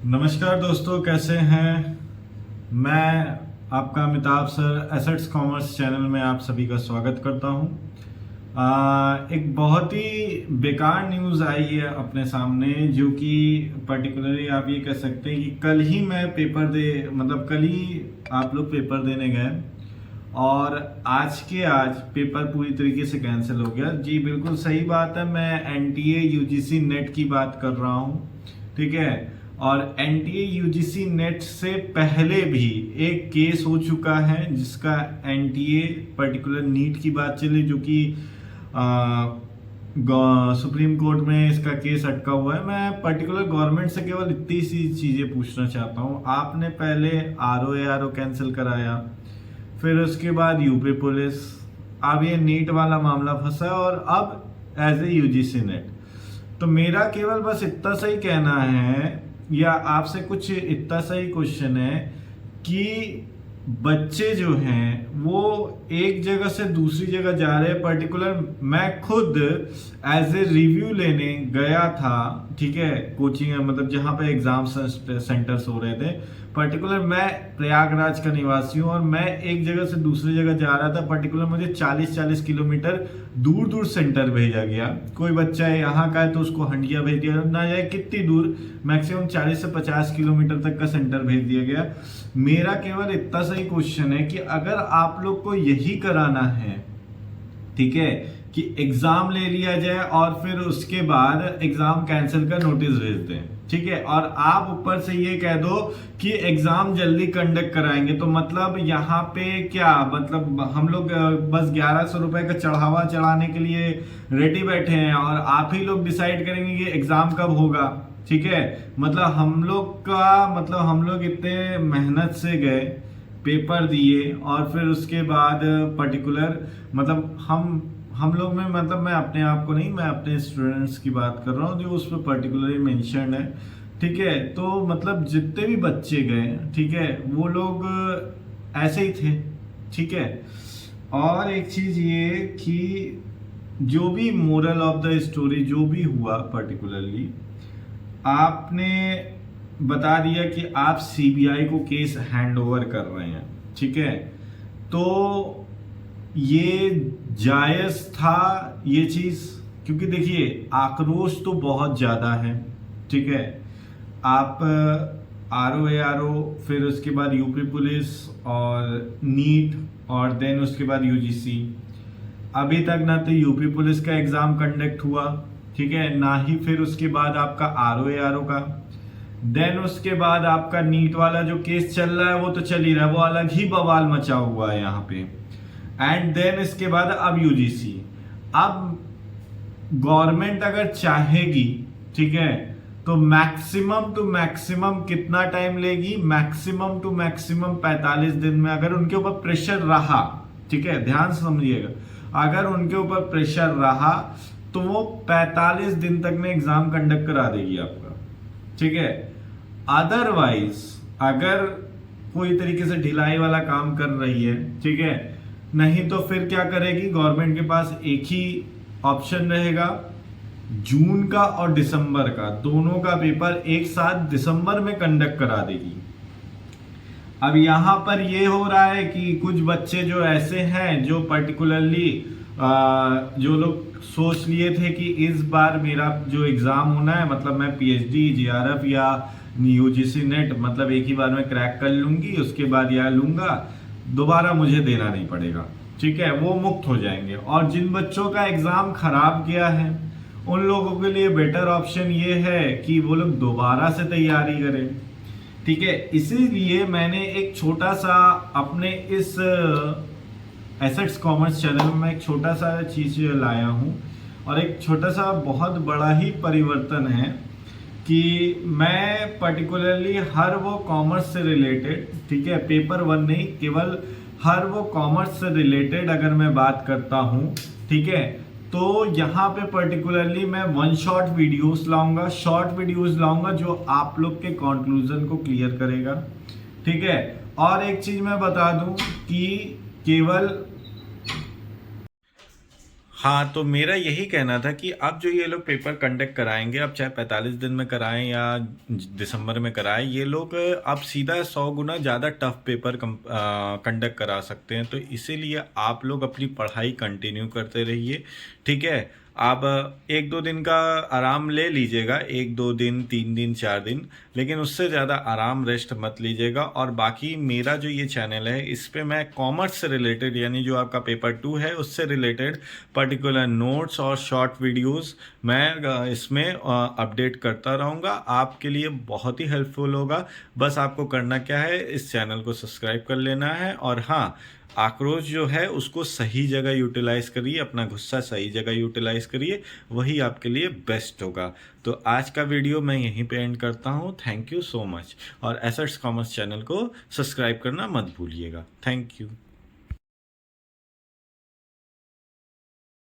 नमस्कार दोस्तों, कैसे हैं। मैं आपका Amitabh sir assets commerce channel में आप सभी का स्वागत करता हूं। एक बहुत ही बेकार न्यूज़ आई है अपने सामने, जो कि पर्टिकुलरली आप ये कह सकते हैं कि कल ही मैं कल ही आप लोग पेपर देने गए और आज पेपर पूरी तरीके से कैंसिल हो गया। जी बिल्कुल सही बात है, मैं एनटीए यूजीसी नेट की बात कर रहा हूँ, ठीक है। और एनटीए यूजीसी नेट से पहले भी एक केस हो चुका है जिसका एनटीए पर्टिकुलर नीट की बात चली, जो कि सुप्रीम कोर्ट में इसका केस अटका हुआ है। मैं पर्टिकुलर गवर्नमेंट से केवल इतनी सी चीज़ें पूछना चाहता हूँ। आपने पहले आरओ कैंसिल कराया, फिर उसके बाद यूपी पुलिस, अब ये नीट वाला मामला फंसा और अब एज ए यूजीसी नेट। तो मेरा केवल बस इतना सही कहना है या आपसे कुछ इतना सही क्वेश्चन है कि बच्चे जो हैं वो एक जगह से दूसरी जगह जा रहे हैं। पर्टिकुलर मैं खुद एज ए रिव्यू लेने गया था, ठीक है, कोचिंग मतलब जहाँ पे एग्जाम सेंटर्स हो रहे थे। पर्टिकुलर मैं प्रयागराज का निवासी हूँ और मैं एक जगह से दूसरी जगह जा रहा था। पर्टिकुलर मुझे 40-40 किलोमीटर दूर दूर सेंटर भेजा गया। कोई बच्चा यहाँ का है तो उसको हंडिया भेज दिया, ना जाए कितनी दूर, मैक्सिमम 40 से 50 किलोमीटर तक का सेंटर भेज दिया गया। मेरा केवल इतना सही क्वेश्चन है कि अगर आप लोग को यही कराना है, ठीक है, कि एग्जाम ले लिया जाए और फिर उसके बाद एग्जाम कैंसिल का नोटिस भेज दें, ठीक है, और आप ऊपर से ये कह दो कि एग्जाम जल्दी कंडक्ट कराएंगे, तो मतलब यहाँ पे क्या मतलब हम लोग बस 1100 रुपए का चढ़ावा चढ़ाने के लिए रेडी बैठे हैं और आप ही लोग डिसाइड करेंगे कि एग्जाम कब होगा, ठीक है। मतलब हम लोग इतने मेहनत से गए, पेपर दिए और फिर उसके बाद पर्टिकुलर मतलब हम लोग में मतलब मैं अपने आप को नहीं, मैं अपने स्टूडेंट्स की बात कर रहा हूँ जो उस पर पर्टिकुलरली मेंशन है, ठीक है। तो मतलब जितने भी बच्चे गए, ठीक है, वो लोग ऐसे ही थे, ठीक है। और एक चीज ये कि जो भी मोरल ऑफ द स्टोरी जो भी हुआ, पर्टिकुलरली आपने बता दिया कि आप सीबीआई को केस हैंड ओवर कर रहे हैं, ठीक है। तो ये जायज था ये चीज, क्योंकि देखिए आक्रोश तो बहुत ज्यादा है, ठीक है। आप आरओ फिर उसके बाद यूपी पुलिस और नीट और देन उसके बाद यूजीसी, अभी तक ना तो यूपी पुलिस का एग्जाम कंडक्ट हुआ, ठीक है, ना ही फिर उसके बाद आपका आरओ का। देन उसके बाद आपका नीट वाला जो केस चल रहा है वो तो चल ही रहा है, वो अलग ही बवाल मचा हुआ है यहाँ पे। एंड देन इसके बाद अब यूजीसी। अब गवर्नमेंट अगर चाहेगी, ठीक है, तो मैक्सिमम टू मैक्सिमम कितना टाइम लेगी, मैक्सिमम टू मैक्सिमम 45 दिन में अगर उनके ऊपर प्रेशर रहा, ठीक है, ध्यान से समझिएगा, अगर उनके ऊपर प्रेशर रहा तो वो 45 दिन तक में एग्जाम कंडक्ट करा देगी आपका, ठीक है। अदरवाइज अगर कोई तरीके से ढिलाई वाला काम कर रही है, ठीक है, नहीं तो फिर क्या करेगी गवर्नमेंट के पास एक ही ऑप्शन रहेगा, जून का और दिसंबर का दोनों का पेपर एक साथ दिसंबर में कंडक्ट करा देगी। अब यहां पर ये हो रहा है कि कुछ बच्चे जो ऐसे हैं जो पर्टिकुलरली जो लोग सोच लिए थे कि इस बार मेरा जो एग्जाम होना है, मतलब मैं पीएचडी जेआरएफ या यूजीसी नेट मतलब एक ही बार में क्रैक कर लूंगी, उसके बाद यह लूंगा, दोबारा मुझे देना नहीं पड़ेगा, ठीक है, वो मुक्त हो जाएंगे। और जिन बच्चों का एग्जाम खराब गया है उन लोगों के लिए बेटर ऑप्शन ये है कि वो लोग दोबारा से तैयारी करें, ठीक है। इसीलिए मैंने एक छोटा सा अपने इस एसेट्स कॉमर्स चैनल में मैं एक छोटा सा चीज लाया हूं और एक छोटा सा बहुत बड़ा ही परिवर्तन है कि मैं पर्टिकुलरली हर वो कॉमर्स से रिलेटेड, ठीक है, पेपर वन नहीं, केवल हर वो कॉमर्स से रिलेटेड अगर मैं बात करता हूं, ठीक है, तो यहाँ पे पर्टिकुलरली मैं वन शॉट वीडियोस लाऊंगा, शॉर्ट वीडियोस लाऊंगा जो आप लोग के कंक्लूजन को क्लियर करेगा, ठीक है। और एक चीज मैं बता दूं कि केवल हाँ, तो मेरा यही कहना था कि अब जो ये लोग पेपर कंडक्ट कराएंगे, अब चाहे 45 दिन में कराएं या दिसंबर में कराएं, ये लोग अब सीधा 100 गुना ज़्यादा टफ पेपर कंडक्ट करा सकते हैं। तो इसीलिए आप लोग अपनी पढ़ाई कंटिन्यू करते रहिए, ठीक है। आप 1-2 दिन का आराम ले लीजिएगा, 1-2 दिन, 3 दिन, 4 दिन, लेकिन उससे ज़्यादा आराम रेस्ट मत लीजिएगा। और बाकी मेरा जो ये चैनल है, इस पे मैं कॉमर्स से रिलेटेड, यानी जो आपका पेपर 2 है उससे रिलेटेड पर्टिकुलर नोट्स और शॉर्ट वीडियोस मैं इसमें अपडेट करता रहूँगा। आपके लिए बहुत ही हेल्पफुल होगा। बस आपको करना क्या है, इस चैनल को सब्सक्राइब कर लेना है। और हाँ, आक्रोश जो है उसको सही जगह यूटिलाइज करिए, अपना गुस्सा सही जगह यूटिलाइज करिए, वही आपके लिए बेस्ट होगा। तो आज का वीडियो मैं यहीं पे एंड करता हूँ। Thank you so much. और एसेट्स कॉमर्स चैनल को सब्सक्राइब करना मत भूलिएगा। Thank you.